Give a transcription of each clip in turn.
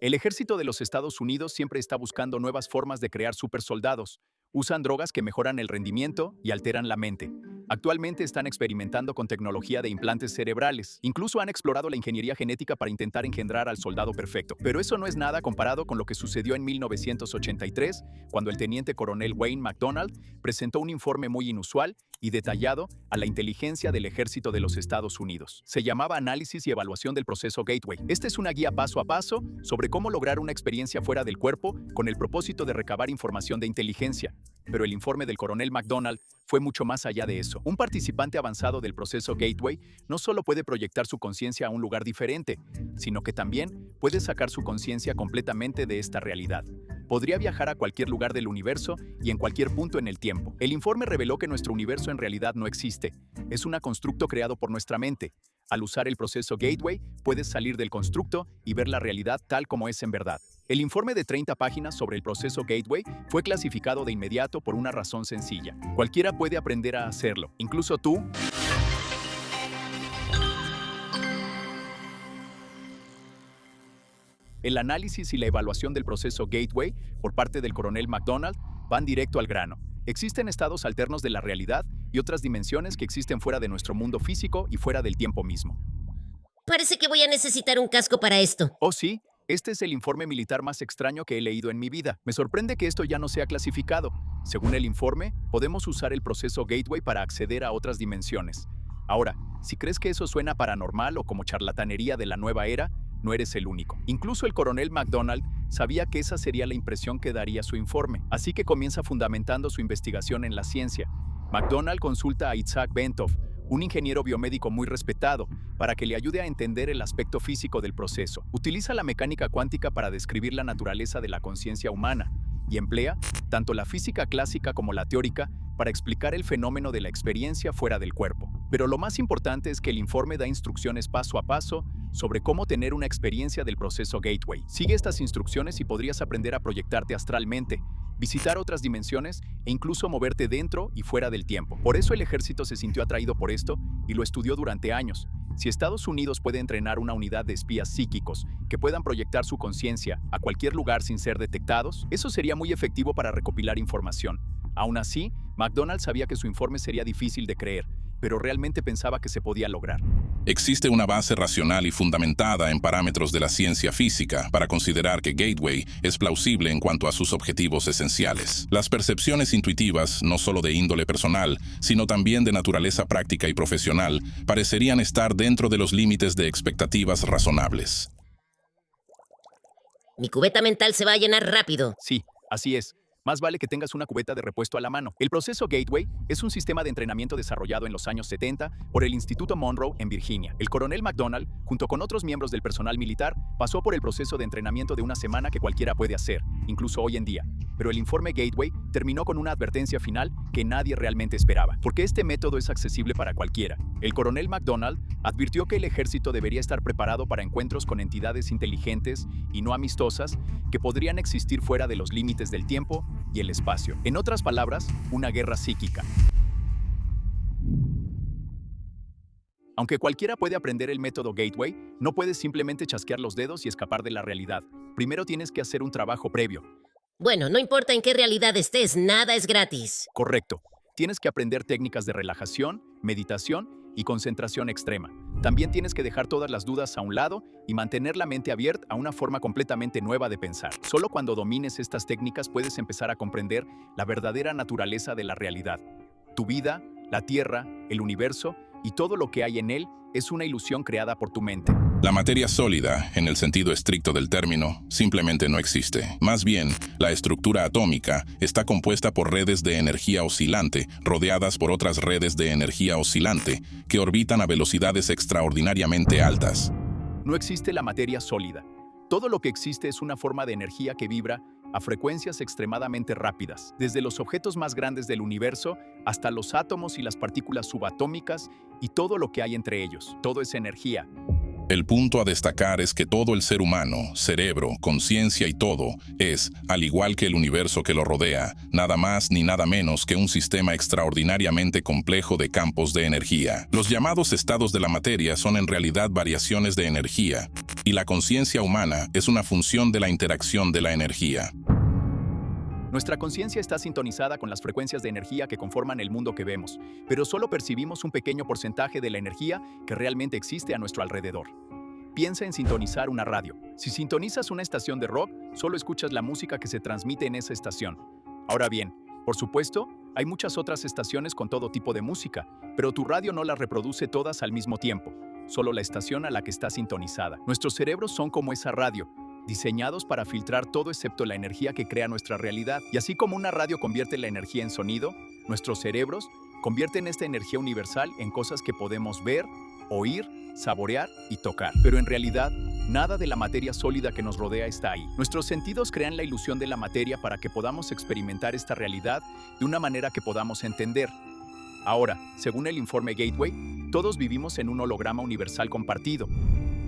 El ejército de los Estados Unidos siempre está buscando nuevas formas de crear supersoldados. Usan drogas que mejoran el rendimiento y alteran la mente. Actualmente están experimentando con tecnología de implantes cerebrales. Incluso han explorado la ingeniería genética para intentar engendrar al soldado perfecto. Pero eso no es nada comparado con lo que sucedió en 1983, cuando el teniente coronel Wayne McDonald presentó un informe muy inusual y detallado a la inteligencia del ejército de los Estados Unidos. Se llamaba Análisis y Evaluación del Proceso Gateway. Esta es una guía paso a paso sobre cómo lograr una experiencia fuera del cuerpo con el propósito de recabar información de inteligencia. Pero el informe del coronel McDonald fue mucho más allá de eso. Un participante avanzado del proceso Gateway no solo puede proyectar su conciencia a un lugar diferente, sino que también puede sacar su conciencia completamente de esta realidad. Podría viajar a cualquier lugar del universo y en cualquier punto en el tiempo. El informe reveló que nuestro universo en realidad no existe. Es un constructo creado por nuestra mente. Al usar el proceso Gateway, puedes salir del constructo y ver la realidad tal como es en verdad. El informe de 30 páginas sobre el proceso Gateway fue clasificado de inmediato por una razón sencilla. Cualquiera puede aprender a hacerlo, incluso tú. El análisis y la evaluación del proceso Gateway por parte del coronel McDonald van directo al grano. Existen estados alternos de la realidad y otras dimensiones que existen fuera de nuestro mundo físico y fuera del tiempo mismo. Parece que voy a necesitar un casco para esto. Oh sí, este es el informe militar más extraño que he leído en mi vida. Me sorprende que esto ya no sea clasificado. Según el informe, podemos usar el proceso Gateway para acceder a otras dimensiones. Ahora, si crees que eso suena paranormal o como charlatanería de la nueva era, no eres el único. Incluso el coronel McDonald sabía que esa sería la impresión que daría su informe, así que comienza fundamentando su investigación en la ciencia. McDonald consulta a Isaac Bentov, un ingeniero biomédico muy respetado, para que le ayude a entender el aspecto físico del proceso. Utiliza la mecánica cuántica para describir la naturaleza de la conciencia humana y emplea tanto la física clásica como la teórica para explicar el fenómeno de la experiencia fuera del cuerpo. Pero lo más importante es que el informe da instrucciones paso a paso sobre cómo tener una experiencia del proceso Gateway. Sigue estas instrucciones y podrías aprender a proyectarte astralmente, visitar otras dimensiones e incluso moverte dentro y fuera del tiempo. Por eso el ejército se sintió atraído por esto y lo estudió durante años. Si Estados Unidos puede entrenar una unidad de espías psíquicos que puedan proyectar su conciencia a cualquier lugar sin ser detectados, eso sería muy efectivo para recopilar información. Aún así, McDonald sabía que su informe sería difícil de creer, pero realmente pensaba que se podía lograr. Existe una base racional y fundamentada en parámetros de la ciencia física para considerar que Gateway es plausible en cuanto a sus objetivos esenciales. Las percepciones intuitivas, no solo de índole personal, sino también de naturaleza práctica y profesional, parecerían estar dentro de los límites de expectativas razonables. Mi cubeta mental se va a llenar rápido. Sí, así es. Más vale que tengas una cubeta de repuesto a la mano. El proceso Gateway es un sistema de entrenamiento desarrollado en los años 70 por el Instituto Monroe en Virginia. El coronel McDonald, junto con otros miembros del personal militar, pasó por el proceso de entrenamiento de una semana que cualquiera puede hacer, incluso hoy en día. Pero el informe Gateway terminó con una advertencia final que nadie realmente esperaba, porque este método es accesible para cualquiera. El coronel McDonald advirtió que el ejército debería estar preparado para encuentros con entidades inteligentes y no amistosas que podrían existir fuera de los límites del tiempo y el espacio. En otras palabras, una guerra psíquica. Aunque cualquiera puede aprender el método Gateway, no puedes simplemente chasquear los dedos y escapar de la realidad. Primero tienes que hacer un trabajo previo. Bueno, no importa en qué realidad estés, nada es gratis. Correcto. Tienes que aprender técnicas de relajación, meditación y concentración extrema. También tienes que dejar todas las dudas a un lado y mantener la mente abierta a una forma completamente nueva de pensar. Solo cuando domines estas técnicas puedes empezar a comprender la verdadera naturaleza de la realidad. Tu vida, la Tierra, el universo y todo lo que hay en él es una ilusión creada por tu mente. La materia sólida, en el sentido estricto del término, simplemente no existe. Más bien, la estructura atómica está compuesta por redes de energía oscilante, rodeadas por otras redes de energía oscilante, que orbitan a velocidades extraordinariamente altas. No existe la materia sólida. Todo lo que existe es una forma de energía que vibra a frecuencias extremadamente rápidas, desde los objetos más grandes del universo hasta los átomos y las partículas subatómicas y todo lo que hay entre ellos. Todo es energía. El punto a destacar es que todo el ser humano, cerebro, conciencia y todo, es, al igual que el universo que lo rodea, nada más ni nada menos que un sistema extraordinariamente complejo de campos de energía. Los llamados estados de la materia son en realidad variaciones de energía, y la conciencia humana es una función de la interacción de la energía. Nuestra conciencia está sintonizada con las frecuencias de energía que conforman el mundo que vemos, pero solo percibimos un pequeño porcentaje de la energía que realmente existe a nuestro alrededor. Piensa en sintonizar una radio. Si sintonizas una estación de rock, solo escuchas la música que se transmite en esa estación. Ahora bien, por supuesto, hay muchas otras estaciones con todo tipo de música, pero tu radio no las reproduce todas al mismo tiempo, solo la estación a la que está sintonizada. Nuestros cerebros son como esa radio, diseñados para filtrar todo excepto la energía que crea nuestra realidad. Y así como una radio convierte la energía en sonido, nuestros cerebros convierten esta energía universal en cosas que podemos ver, oír, saborear y tocar. Pero en realidad, nada de la materia sólida que nos rodea está ahí. Nuestros sentidos crean la ilusión de la materia para que podamos experimentar esta realidad de una manera que podamos entender. Ahora, según el informe Gateway, todos vivimos en un holograma universal compartido.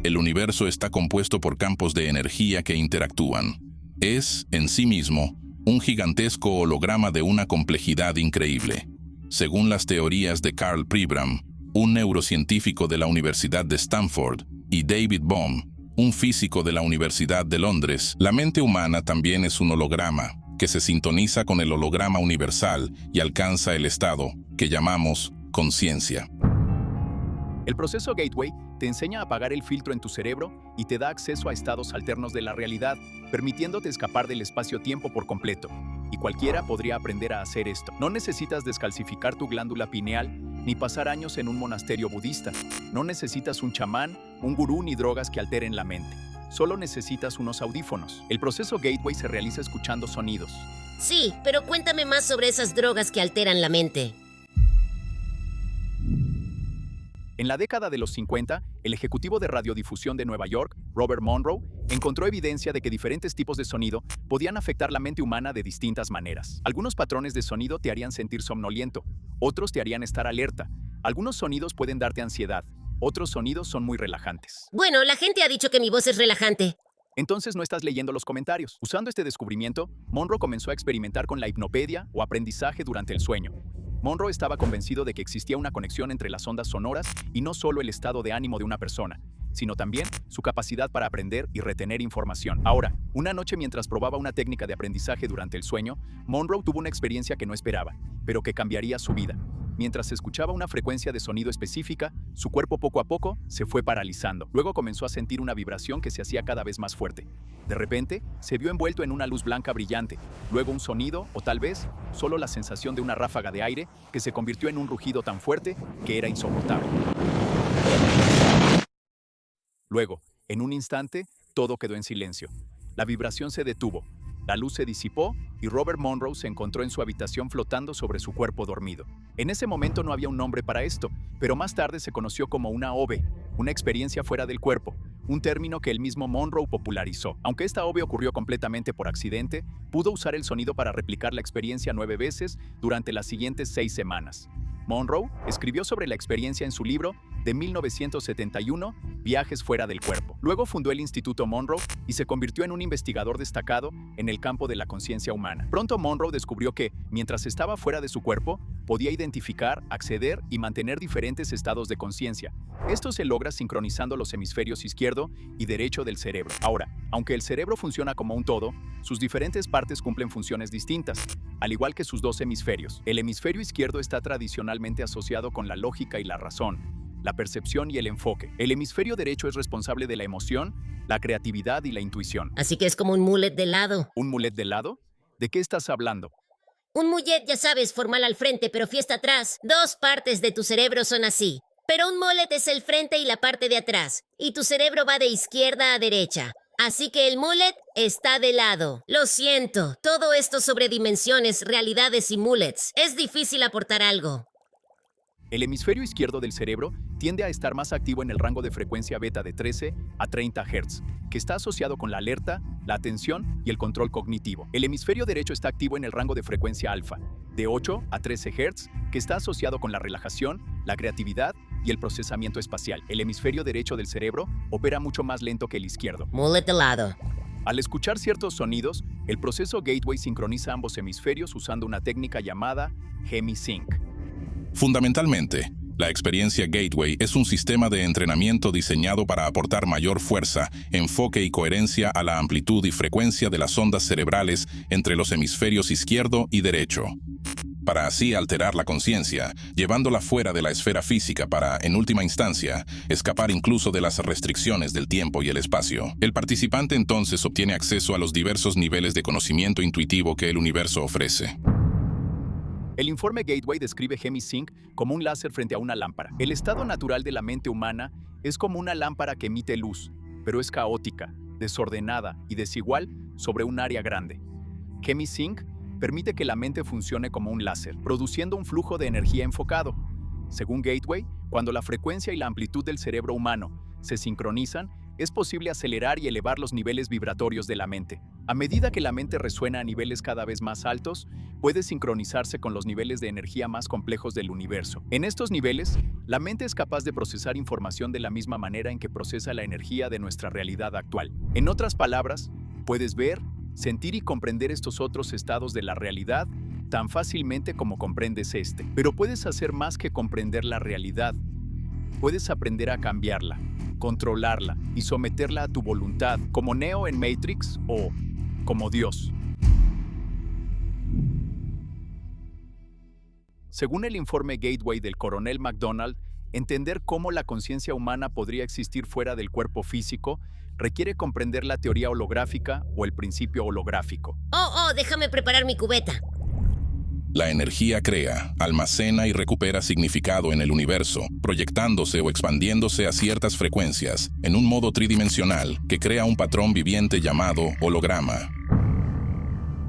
El universo está compuesto por campos de energía que interactúan. Es, en sí mismo, un gigantesco holograma de una complejidad increíble. Según las teorías de Carl Pribram, un neurocientífico de la Universidad de Stanford, y David Bohm, un físico de la Universidad de Londres, la mente humana también es un holograma, que se sintoniza con el holograma universal y alcanza el estado que llamamos conciencia. El proceso Gateway te enseña a apagar el filtro en tu cerebro y te da acceso a estados alternos de la realidad, permitiéndote escapar del espacio-tiempo por completo. Y cualquiera podría aprender a hacer esto. No necesitas descalcificar tu glándula pineal ni pasar años en un monasterio budista. No necesitas un chamán, un gurú ni drogas que alteren la mente. Solo necesitas unos audífonos. El proceso Gateway se realiza escuchando sonidos. Sí, pero cuéntame más sobre esas drogas que alteran la mente. En la década de los 50, el ejecutivo de radiodifusión de Nueva York, Robert Monroe, encontró evidencia de que diferentes tipos de sonido podían afectar la mente humana de distintas maneras. Algunos patrones de sonido te harían sentir somnoliento, otros te harían estar alerta. Algunos sonidos pueden darte ansiedad, otros sonidos son muy relajantes. Bueno, la gente ha dicho que mi voz es relajante. Entonces no estás leyendo los comentarios. Usando este descubrimiento, Monroe comenzó a experimentar con la hipnopedia o aprendizaje durante el sueño. Monroe estaba convencido de que existía una conexión entre las ondas sonoras y no solo el estado de ánimo de una persona, sino también su capacidad para aprender y retener información. Ahora, una noche mientras probaba una técnica de aprendizaje durante el sueño, Monroe tuvo una experiencia que no esperaba, pero que cambiaría su vida. Mientras escuchaba una frecuencia de sonido específica, su cuerpo poco a poco se fue paralizando. Luego comenzó a sentir una vibración que se hacía cada vez más fuerte. De repente, se vio envuelto en una luz blanca brillante, luego un sonido, o tal vez, solo la sensación de una ráfaga de aire que se convirtió en un rugido tan fuerte que era insoportable. Luego, en un instante, todo quedó en silencio. La vibración se detuvo, la luz se disipó y Robert Monroe se encontró en su habitación flotando sobre su cuerpo dormido. En ese momento no había un nombre para esto, pero más tarde se conoció como una OB, una experiencia fuera del cuerpo, un término que el mismo Monroe popularizó. Aunque esta OB ocurrió completamente por accidente, pudo usar el sonido para replicar la experiencia 9 veces durante las siguientes 6 semanas. Monroe escribió sobre la experiencia en su libro de 1971, Viajes fuera del cuerpo. Luego fundó el Instituto Monroe y se convirtió en un investigador destacado en el campo de la conciencia humana. Pronto Monroe descubrió que, mientras estaba fuera de su cuerpo, podía identificar, acceder y mantener diferentes estados de conciencia. Esto se logra sincronizando los hemisferios izquierdo y derecho del cerebro. Ahora, aunque el cerebro funciona como un todo, sus diferentes partes cumplen funciones distintas, al igual que sus dos hemisferios. El hemisferio izquierdo está tradicionalmente asociado con la lógica y la razón, la percepción y el enfoque. El hemisferio derecho es responsable de la emoción, la creatividad y la intuición. Así que es como un mullet de lado. ¿Un mulet de lado? ¿De qué estás hablando? Un mullet, ya sabes, formal al frente, pero fiesta atrás. Dos partes de tu cerebro son así. Pero un mullet es el frente y la parte de atrás. Y tu cerebro va de izquierda a derecha. Así que el mullet está de lado. Lo siento, todo esto sobre dimensiones, realidades y mullets. Es difícil aportar algo. El hemisferio izquierdo del cerebro tiende a estar más activo en el rango de frecuencia beta de 13 a 30 Hz, que está asociado con la alerta, la atención y el control cognitivo. El hemisferio derecho está activo en el rango de frecuencia alfa, de 8 a 13 Hz, que está asociado con la relajación, la creatividad y el procesamiento espacial. El hemisferio derecho del cerebro opera mucho más lento que el izquierdo. Mullet de lado. Al escuchar ciertos sonidos, el proceso Gateway sincroniza ambos hemisferios usando una técnica llamada HemiSync. Fundamentalmente, la experiencia Gateway es un sistema de entrenamiento diseñado para aportar mayor fuerza, enfoque y coherencia a la amplitud y frecuencia de las ondas cerebrales entre los hemisferios izquierdo y derecho, para así alterar la conciencia, llevándola fuera de la esfera física para, en última instancia, escapar incluso de las restricciones del tiempo y el espacio. El participante entonces obtiene acceso a los diversos niveles de conocimiento intuitivo que el universo ofrece. El informe Gateway describe HemiSync como un láser frente a una lámpara. El estado natural de la mente humana es como una lámpara que emite luz, pero es caótica, desordenada y desigual sobre un área grande. HemiSync permite que la mente funcione como un láser, produciendo un flujo de energía enfocado. Según Gateway, cuando la frecuencia y la amplitud del cerebro humano se sincronizan, es posible acelerar y elevar los niveles vibratorios de la mente. A medida que la mente resuena a niveles cada vez más altos, puede sincronizarse con los niveles de energía más complejos del universo. En estos niveles, la mente es capaz de procesar información de la misma manera en que procesa la energía de nuestra realidad actual. En otras palabras, puedes ver, sentir y comprender estos otros estados de la realidad tan fácilmente como comprendes este. Pero puedes hacer más que comprender la realidad. Puedes aprender a cambiarla, controlarla y someterla a tu voluntad, como Neo en Matrix o como Dios. Según el informe Gateway del coronel McDonald, entender cómo la conciencia humana podría existir fuera del cuerpo físico requiere comprender la teoría holográfica o el principio holográfico. Déjame preparar mi cubeta. La energía crea, almacena y recupera significado en el universo, proyectándose o expandiéndose a ciertas frecuencias, en un modo tridimensional que crea un patrón viviente llamado holograma.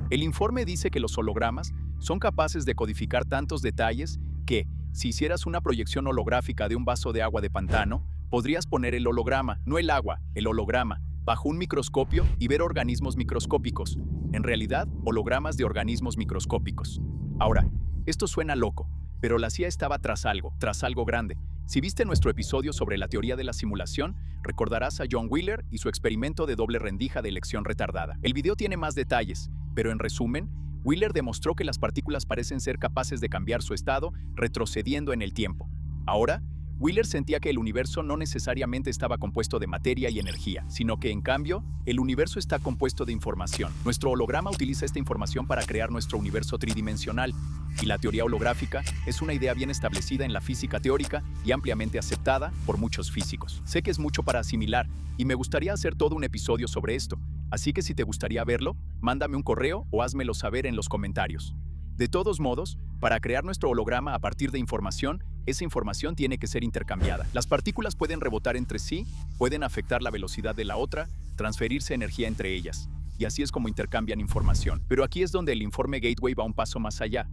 El informe dice que los hologramas son capaces de codificar tantos detalles que, si hicieras una proyección holográfica de un vaso de agua de pantano, podrías poner el holograma, no el agua, el holograma, bajo un microscopio y ver organismos microscópicos. En realidad, hologramas de organismos microscópicos. Ahora, esto suena loco, pero la CIA estaba tras algo grande. Si viste nuestro episodio sobre la teoría de la simulación, recordarás a John Wheeler y su experimento de doble rendija de elección retardada. El video tiene más detalles, pero en resumen, Wheeler demostró que las partículas parecen ser capaces de cambiar su estado retrocediendo en el tiempo. Ahora, Wheeler sentía que el universo no necesariamente estaba compuesto de materia y energía, sino que, en cambio, el universo está compuesto de información. Nuestro holograma utiliza esta información para crear nuestro universo tridimensional, y la teoría holográfica es una idea bien establecida en la física teórica y ampliamente aceptada por muchos físicos. Sé que es mucho para asimilar, y me gustaría hacer todo un episodio sobre esto, así que si te gustaría verlo, mándame un correo o házmelo saber en los comentarios. De todos modos, para crear nuestro holograma a partir de información, esa información tiene que ser intercambiada. Las partículas pueden rebotar entre sí, pueden afectar la velocidad de la otra, transferirse energía entre ellas, y así es como intercambian información. Pero aquí es donde el informe Gateway va un paso más allá.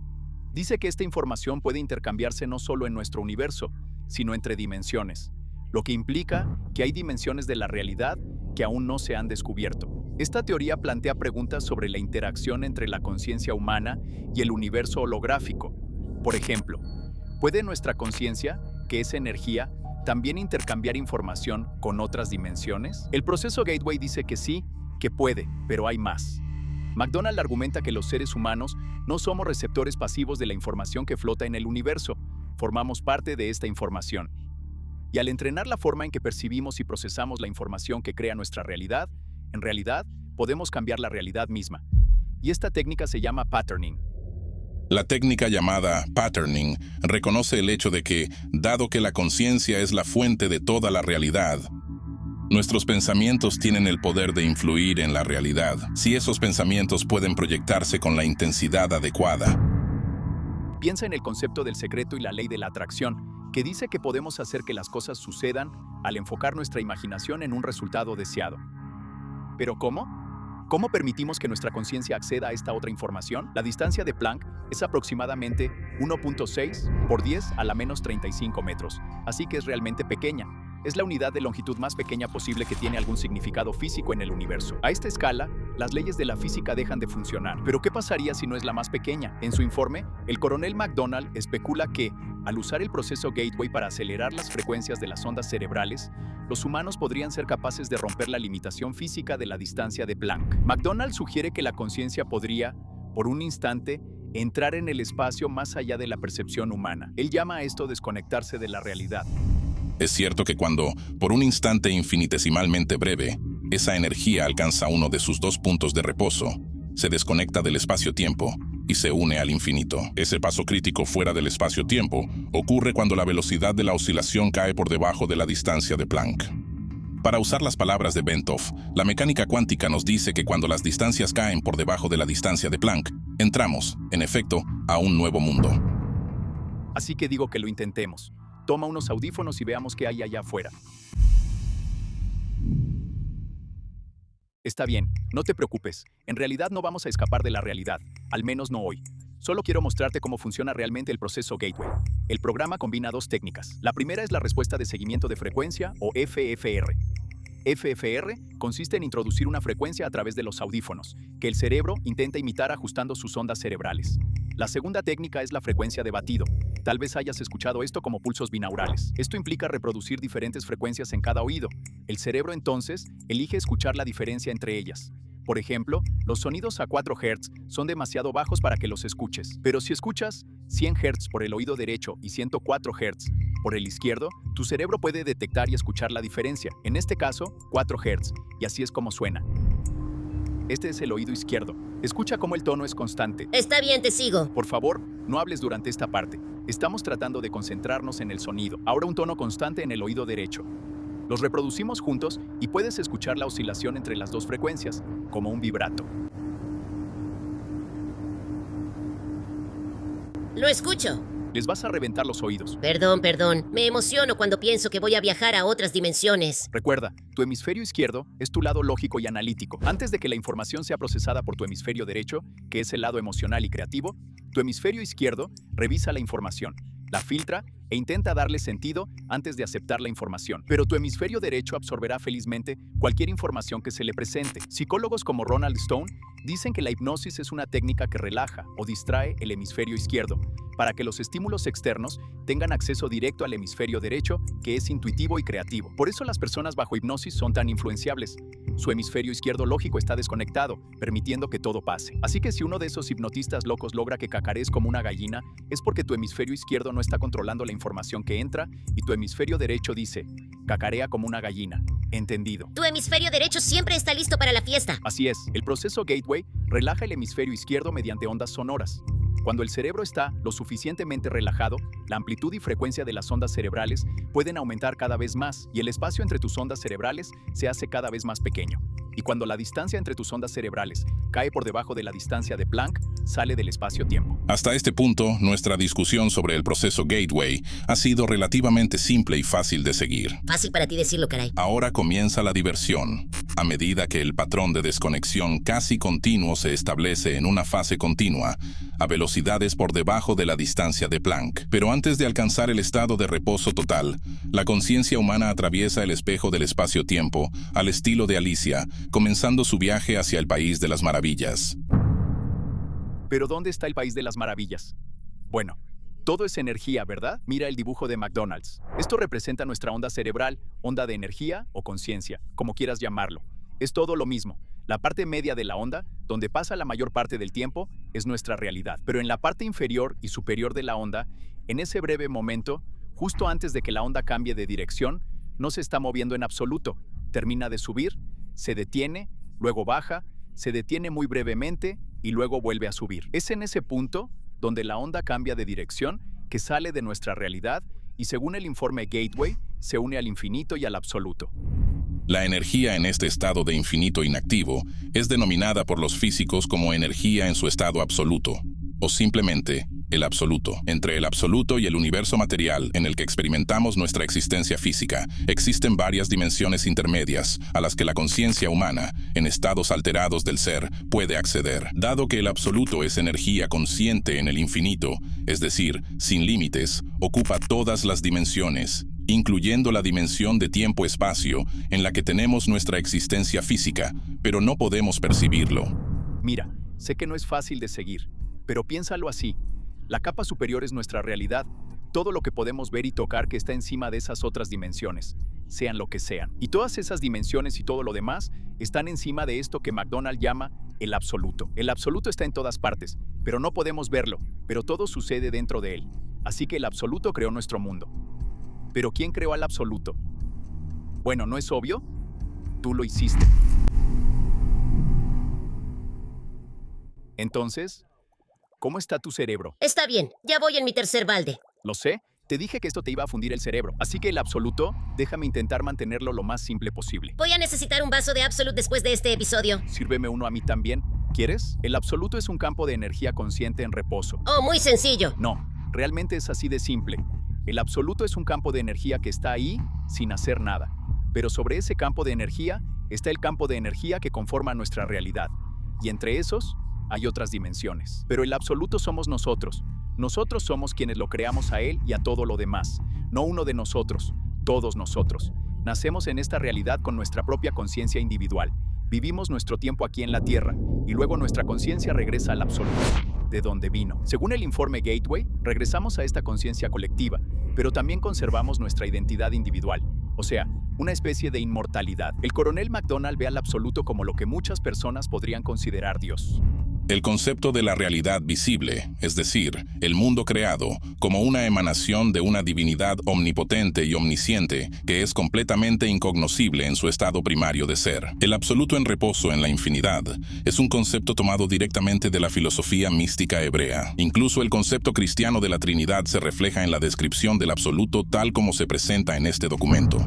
Dice que esta información puede intercambiarse no solo en nuestro universo, sino entre dimensiones, lo que implica que hay dimensiones de la realidad que aún no se han descubierto. Esta teoría plantea preguntas sobre la interacción entre la conciencia humana y el universo holográfico. Por ejemplo, ¿puede nuestra conciencia, que es energía, también intercambiar información con otras dimensiones? El proceso Gateway dice que sí, que puede, pero hay más. McDonald argumenta que los seres humanos no somos receptores pasivos de la información que flota en el universo, formamos parte de esta información. Y al entrenar la forma en que percibimos y procesamos la información que crea nuestra realidad, en realidad, podemos cambiar la realidad misma. Y esta técnica se llama patterning. La técnica llamada patterning reconoce el hecho de que, dado que la conciencia es la fuente de toda la realidad, nuestros pensamientos tienen el poder de influir en la realidad, si esos pensamientos pueden proyectarse con la intensidad adecuada. Piensa en el concepto del secreto y la ley de la atracción, que dice que podemos hacer que las cosas sucedan al enfocar nuestra imaginación en un resultado deseado. ¿Pero cómo? ¿Cómo permitimos que nuestra conciencia acceda a esta otra información? La distancia de Planck es aproximadamente 1.6 por 10 a la menos 35 metros, así que es realmente pequeña. es la unidad de longitud más pequeña posible que tiene algún significado físico en el universo. A esta escala, las leyes de la física dejan de funcionar. Pero ¿qué pasaría si no es la más pequeña? En su informe, el coronel McDonald especula que, al usar el proceso Gateway para acelerar las frecuencias de las ondas cerebrales, los humanos podrían ser capaces de romper la limitación física de la distancia de Planck. McDonald sugiere que la conciencia podría, por un instante, entrar en el espacio más allá de la percepción humana. Él llama a esto desconectarse de la realidad. Es cierto que cuando, por un instante infinitesimalmente breve, esa energía alcanza uno de sus dos puntos de reposo, se desconecta del espacio-tiempo y se une al infinito. Ese paso crítico fuera del espacio-tiempo ocurre cuando la velocidad de la oscilación cae por debajo de la distancia de Planck. Para usar las palabras de Bentov, la mecánica cuántica nos dice que cuando las distancias caen por debajo de la distancia de Planck, entramos, en efecto, a un nuevo mundo. Así que digo que lo intentemos. Toma unos audífonos y veamos qué hay allá afuera. Está bien, no te preocupes. En realidad no vamos a escapar de la realidad, al menos no hoy. Solo quiero mostrarte cómo funciona realmente el proceso Gateway. El programa combina dos técnicas. La primera es la respuesta de seguimiento de frecuencia, o FFR. FFR consiste en introducir una frecuencia a través de los audífonos, que el cerebro intenta imitar ajustando sus ondas cerebrales. La segunda técnica es la frecuencia de batido. Tal vez hayas escuchado esto como pulsos binaurales. Esto implica reproducir diferentes frecuencias en cada oído. El cerebro entonces elige escuchar la diferencia entre ellas. Por ejemplo, los sonidos a 4 Hz son demasiado bajos para que los escuches. Pero si escuchas 100 Hz por el oído derecho y 104 Hz por el izquierdo, tu cerebro puede detectar y escuchar la diferencia. En este caso, 4 Hz, y así es como suena. Este es el oído izquierdo. Escucha cómo el tono es constante. Está bien, te sigo. Por favor, no hables durante esta parte. Estamos tratando de concentrarnos en el sonido. Ahora un tono constante en el oído derecho. Los reproducimos juntos y puedes escuchar la oscilación entre las dos frecuencias, como un vibrato. Lo escucho. Les vas a reventar los oídos. Perdón. Me emociono cuando pienso que voy a viajar a otras dimensiones. Recuerda, tu hemisferio izquierdo es tu lado lógico y analítico. Antes de que la información sea procesada por tu hemisferio derecho, que es el lado emocional y creativo, tu hemisferio izquierdo revisa la información, la filtra e intenta darle sentido antes de aceptar la información. Pero tu hemisferio derecho absorberá felizmente cualquier información que se le presente. Psicólogos como Ronald Stone dicen que la hipnosis es una técnica que relaja o distrae el hemisferio izquierdo, para que los estímulos externos tengan acceso directo al hemisferio derecho, que es intuitivo y creativo. Por eso las personas bajo hipnosis son tan influenciables. Su hemisferio izquierdo lógico está desconectado, permitiendo que todo pase. Así que si uno de esos hipnotistas locos logra que cacarees como una gallina, es porque tu hemisferio izquierdo no está controlando la información que entra y tu hemisferio derecho dice, cacarea como una gallina. Entendido. Tu hemisferio derecho siempre está listo para la fiesta. Así es, el proceso Gateway relaja el hemisferio izquierdo mediante ondas sonoras. Cuando el cerebro está lo suficientemente relajado, la amplitud y frecuencia de las ondas cerebrales pueden aumentar cada vez más y el espacio entre tus ondas cerebrales se hace cada vez más pequeño. Y cuando la distancia entre tus ondas cerebrales cae por debajo de la distancia de Planck, sale del espacio-tiempo. Hasta este punto, nuestra discusión sobre el proceso Gateway ha sido relativamente simple y fácil de seguir. Fácil para ti decirlo, caray. Ahora comienza la diversión. A medida que el patrón de desconexión casi continuo se establece en una fase continua, a velocidades por debajo de la distancia de Planck. Pero antes de alcanzar el estado de reposo total, la conciencia humana atraviesa el espejo del espacio-tiempo al estilo de Alicia, comenzando su viaje hacia el País de las Maravillas. ¿Pero dónde está el País de las Maravillas? Bueno, todo es energía, ¿verdad? Mira el dibujo de McDonald's. Esto representa nuestra onda cerebral, onda de energía o conciencia, como quieras llamarlo. Es todo lo mismo. La parte media de la onda, donde pasa la mayor parte del tiempo, es nuestra realidad. Pero en la parte inferior y superior de la onda, en ese breve momento, justo antes de que la onda cambie de dirección, no se está moviendo en absoluto. Termina de subir, se detiene, luego baja, se detiene muy brevemente y luego vuelve a subir. Es en ese punto donde la onda cambia de dirección que sale de nuestra realidad y, según el informe Gateway, se une al infinito y al absoluto. La energía en este estado de infinito inactivo es denominada por los físicos como energía en su estado absoluto, o simplemente el absoluto. Entre el absoluto y el universo material en el que experimentamos nuestra existencia física, existen varias dimensiones intermedias a las que la conciencia humana, en estados alterados del ser, puede acceder. Dado que el absoluto es energía consciente en el infinito, es decir, sin límites, ocupa todas las dimensiones, incluyendo la dimensión de tiempo-espacio en la que tenemos nuestra existencia física, pero no podemos percibirlo. Mira, sé que no es fácil de seguir, pero piénsalo así. La capa superior es nuestra realidad, todo lo que podemos ver y tocar que está encima de esas otras dimensiones, sean lo que sean. Y todas esas dimensiones y todo lo demás están encima de esto que McDonald llama el absoluto. El absoluto está en todas partes, pero no podemos verlo, pero todo sucede dentro de él. Así que el absoluto creó nuestro mundo. ¿Pero quién creó al absoluto? Bueno, ¿no es obvio? Tú lo hiciste. Entonces, ¿cómo está tu cerebro? Está bien, ya voy en mi tercer balde. Lo sé, te dije que esto te iba a fundir el cerebro, así que el absoluto, déjame intentar mantenerlo lo más simple posible. Voy a necesitar un vaso de Absolute después de este episodio. Sírveme uno a mí también. ¿Quieres? El absoluto es un campo de energía consciente en reposo. Oh, muy sencillo. No, realmente es así de simple. El absoluto es un campo de energía que está ahí sin hacer nada. Pero sobre ese campo de energía está el campo de energía que conforma nuestra realidad. Y entre esos hay otras dimensiones. Pero el absoluto somos nosotros. Nosotros somos quienes lo creamos a él y a todo lo demás. No uno de nosotros, todos nosotros. Nacemos en esta realidad con nuestra propia conciencia individual. Vivimos nuestro tiempo aquí en la Tierra y luego nuestra conciencia regresa al absoluto, de donde vino. Según el informe Gateway, regresamos a esta conciencia colectiva, pero también conservamos nuestra identidad individual, o sea, una especie de inmortalidad. El coronel McDonald ve al absoluto como lo que muchas personas podrían considerar Dios. El concepto de la realidad visible, es decir, el mundo creado, como una emanación de una divinidad omnipotente y omnisciente que es completamente incognoscible en su estado primario de ser. El absoluto en reposo en la infinidad es un concepto tomado directamente de la filosofía mística hebrea. Incluso el concepto cristiano de la Trinidad se refleja en la descripción del absoluto tal como se presenta en este documento.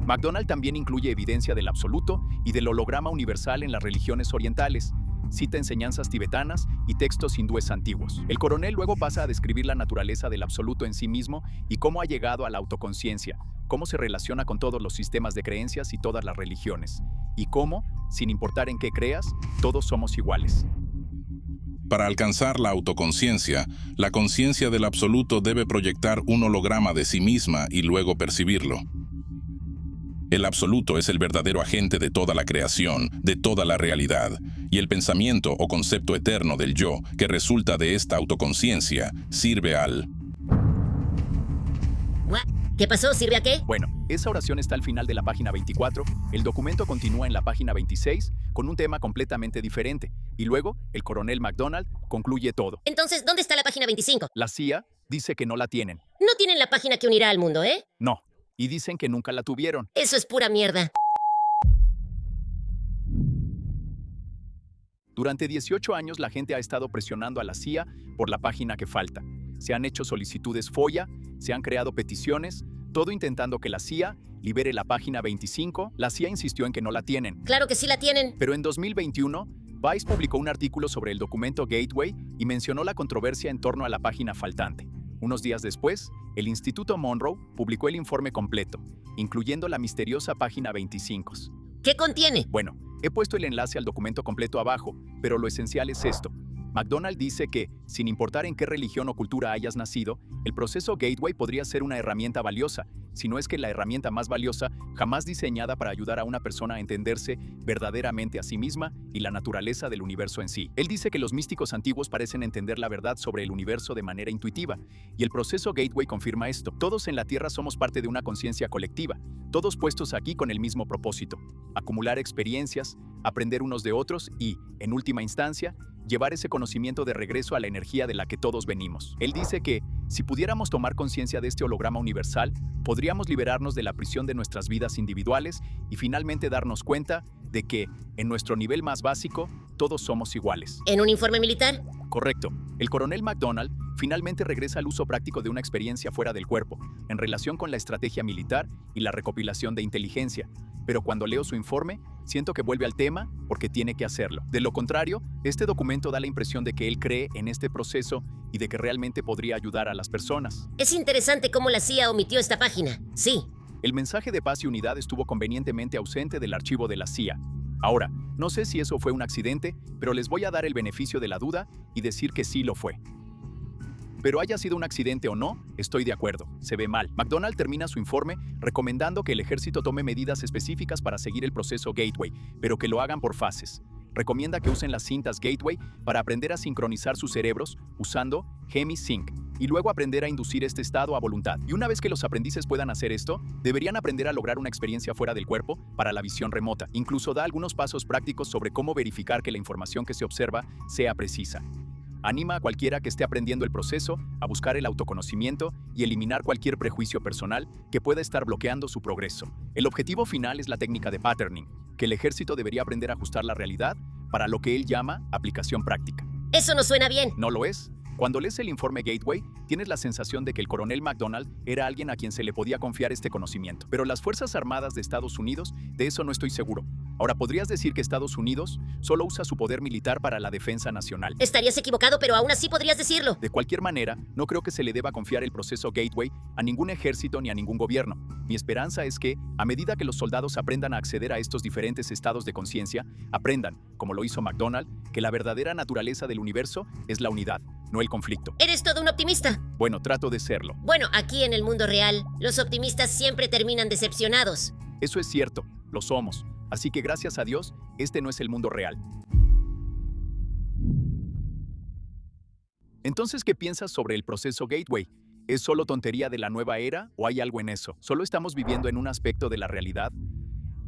McDonald también incluye evidencia del absoluto y del holograma universal en las religiones orientales. Cita enseñanzas tibetanas y textos hindúes antiguos. El coronel luego pasa a describir la naturaleza del absoluto en sí mismo y cómo ha llegado a la autoconciencia, cómo se relaciona con todos los sistemas de creencias y todas las religiones, y cómo, sin importar en qué creas, todos somos iguales. Para alcanzar la autoconciencia, la conciencia del absoluto debe proyectar un holograma de sí misma y luego percibirlo. El absoluto es el verdadero agente de toda la creación, de toda la realidad, y el pensamiento o concepto eterno del yo que resulta de esta autoconciencia sirve al... ¿Qué pasó? ¿Sirve a qué? Bueno, esa oración está al final de la página 24, el documento continúa en la página 26 con un tema completamente diferente, y luego el coronel McDonald concluye todo. Entonces, ¿dónde está la página 25? La CIA dice que no la tienen. No tienen la página que unirá al mundo, ¿eh? No, y dicen que nunca la tuvieron. Eso es pura mierda. Durante 18 años la gente ha estado presionando a la CIA por la página que falta. Se han hecho solicitudes FOIA, se han creado peticiones, todo intentando que la CIA libere la página 25. La CIA insistió en que no la tienen. Claro que sí la tienen. Pero en 2021, Vice publicó un artículo sobre el documento Gateway y mencionó la controversia en torno a la página faltante. Unos días después, el Instituto Monroe publicó el informe completo, incluyendo la misteriosa página 25. ¿Qué contiene? Bueno, he puesto el enlace al documento completo abajo, pero lo esencial es esto. McDonald dice que, sin importar en qué religión o cultura hayas nacido, el proceso Gateway podría ser una herramienta valiosa, si no es que la herramienta más valiosa jamás diseñada para ayudar a una persona a entenderse verdaderamente a sí misma y la naturaleza del universo en sí. Él dice que los místicos antiguos parecen entender la verdad sobre el universo de manera intuitiva, y el proceso Gateway confirma esto. Todos en la Tierra somos parte de una conciencia colectiva, todos puestos aquí con el mismo propósito: acumular experiencias, aprender unos de otros y, en última instancia, llevar ese conocimiento de regreso a la energía de la que todos venimos. Él dice que, si pudiéramos tomar conciencia de este holograma universal, podríamos liberarnos de la prisión de nuestras vidas individuales y finalmente darnos cuenta de que, en nuestro nivel más básico, todos somos iguales. ¿En un informe militar? Correcto. El coronel McDonald finalmente regresa al uso práctico de una experiencia fuera del cuerpo, en relación con la estrategia militar y la recopilación de inteligencia. Pero cuando leo su informe, siento que vuelve al tema porque tiene que hacerlo. De lo contrario, este documento da la impresión de que él cree en este proceso y de que realmente podría ayudar a las personas. Es interesante cómo la CIA omitió esta página. Sí. El mensaje de paz y unidad estuvo convenientemente ausente del archivo de la CIA. Ahora, no sé si eso fue un accidente, pero les voy a dar el beneficio de la duda y decir que sí lo fue. Pero haya sido un accidente o no, estoy de acuerdo. Se ve mal. McDonald termina su informe recomendando que el ejército tome medidas específicas para seguir el proceso Gateway, pero que lo hagan por fases. Recomienda que usen las cintas Gateway para aprender a sincronizar sus cerebros usando HemiSync y luego aprender a inducir este estado a voluntad. Y una vez que los aprendices puedan hacer esto, deberían aprender a lograr una experiencia fuera del cuerpo para la visión remota. Incluso da algunos pasos prácticos sobre cómo verificar que la información que se observa sea precisa. Anima a cualquiera que esté aprendiendo el proceso a buscar el autoconocimiento y eliminar cualquier prejuicio personal que pueda estar bloqueando su progreso. El objetivo final es la técnica de patterning, que el ejército debería aprender a ajustar la realidad para lo que él llama aplicación práctica. Eso no suena bien. ¿No lo es? Cuando lees el informe Gateway, tienes la sensación de que el coronel McDonald era alguien a quien se le podía confiar este conocimiento. Pero las Fuerzas Armadas de Estados Unidos, de eso no estoy seguro. Ahora, ¿podrías decir que Estados Unidos solo usa su poder militar para la defensa nacional? Estarías equivocado, pero aún así podrías decirlo. De cualquier manera, no creo que se le deba confiar el proceso Gateway a ningún ejército ni a ningún gobierno. Mi esperanza es que, a medida que los soldados aprendan a acceder a estos diferentes estados de conciencia, aprendan, como lo hizo McDonald, que la verdadera naturaleza del universo es la unidad, no el conflicto. Eres todo un optimista. Bueno, trato de serlo. Bueno, aquí en el mundo real, los optimistas siempre terminan decepcionados. Eso es cierto, lo somos. Así que gracias a Dios, este no es el mundo real. Entonces, ¿qué piensas sobre el proceso Gateway? ¿Es solo tontería de la nueva era o hay algo en eso? ¿Solo estamos viviendo en un aspecto de la realidad?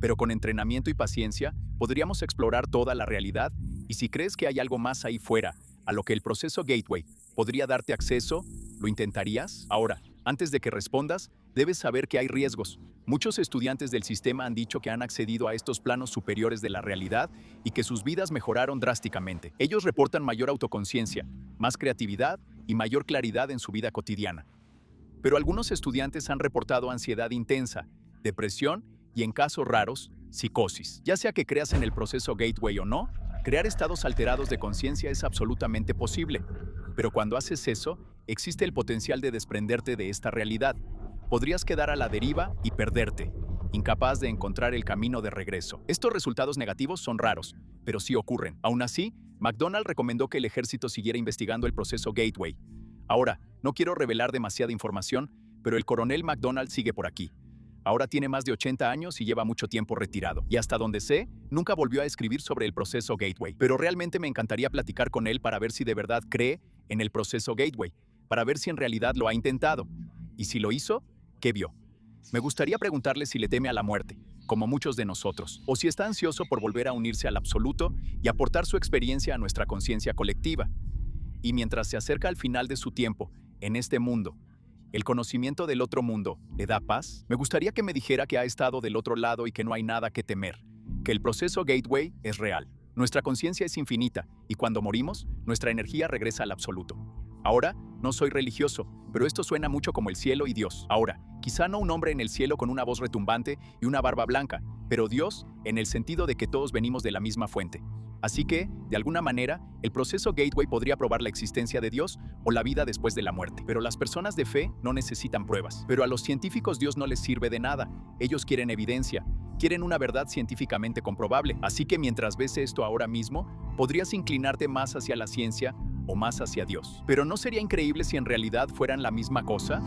Pero con entrenamiento y paciencia, podríamos explorar toda la realidad y si crees que hay algo más ahí fuera, a lo que el proceso Gateway podría darte acceso, ¿lo intentarías? Ahora, antes de que respondas, debes saber que hay riesgos. Muchos estudiantes del sistema han dicho que han accedido a estos planos superiores de la realidad y que sus vidas mejoraron drásticamente. Ellos reportan mayor autoconciencia, más creatividad y mayor claridad en su vida cotidiana. Pero algunos estudiantes han reportado ansiedad intensa, depresión y, en casos raros, psicosis. Ya sea que creas en el proceso Gateway o no, crear estados alterados de conciencia es absolutamente posible. Pero cuando haces eso, existe el potencial de desprenderte de esta realidad. Podrías quedar a la deriva y perderte, incapaz de encontrar el camino de regreso. Estos resultados negativos son raros, pero sí ocurren. Aún así, McDonald recomendó que el ejército siguiera investigando el proceso Gateway. Ahora, no quiero revelar demasiada información, pero el coronel McDonald sigue por aquí. Ahora tiene más de 80 años y lleva mucho tiempo retirado. Y hasta donde sé, nunca volvió a escribir sobre el proceso Gateway. Pero realmente me encantaría platicar con él para ver si de verdad cree en el proceso Gateway, para ver si en realidad lo ha intentado. Y si lo hizo, ¿qué vio? Me gustaría preguntarle si le teme a la muerte, como muchos de nosotros, o si está ansioso por volver a unirse al absoluto y aportar su experiencia a nuestra conciencia colectiva. Y mientras se acerca al final de su tiempo, en este mundo, ¿el conocimiento del otro mundo le da paz? Me gustaría que me dijera que ha estado del otro lado y que no hay nada que temer, que el proceso Gateway es real. Nuestra conciencia es infinita y cuando morimos, nuestra energía regresa al absoluto. Ahora, no soy religioso, pero esto suena mucho como el cielo y Dios. Ahora, quizá no un hombre en el cielo con una voz retumbante y una barba blanca, pero Dios en el sentido de que todos venimos de la misma fuente. Así que, de alguna manera, el proceso Gateway podría probar la existencia de Dios o la vida después de la muerte. Pero las personas de fe no necesitan pruebas. Pero a los científicos Dios no les sirve de nada. Ellos quieren evidencia, quieren una verdad científicamente comprobable. Así que mientras ves esto ahora mismo, podrías inclinarte más hacia la ciencia o más hacia Dios. ¿Pero no sería increíble si en realidad fueran la misma cosa?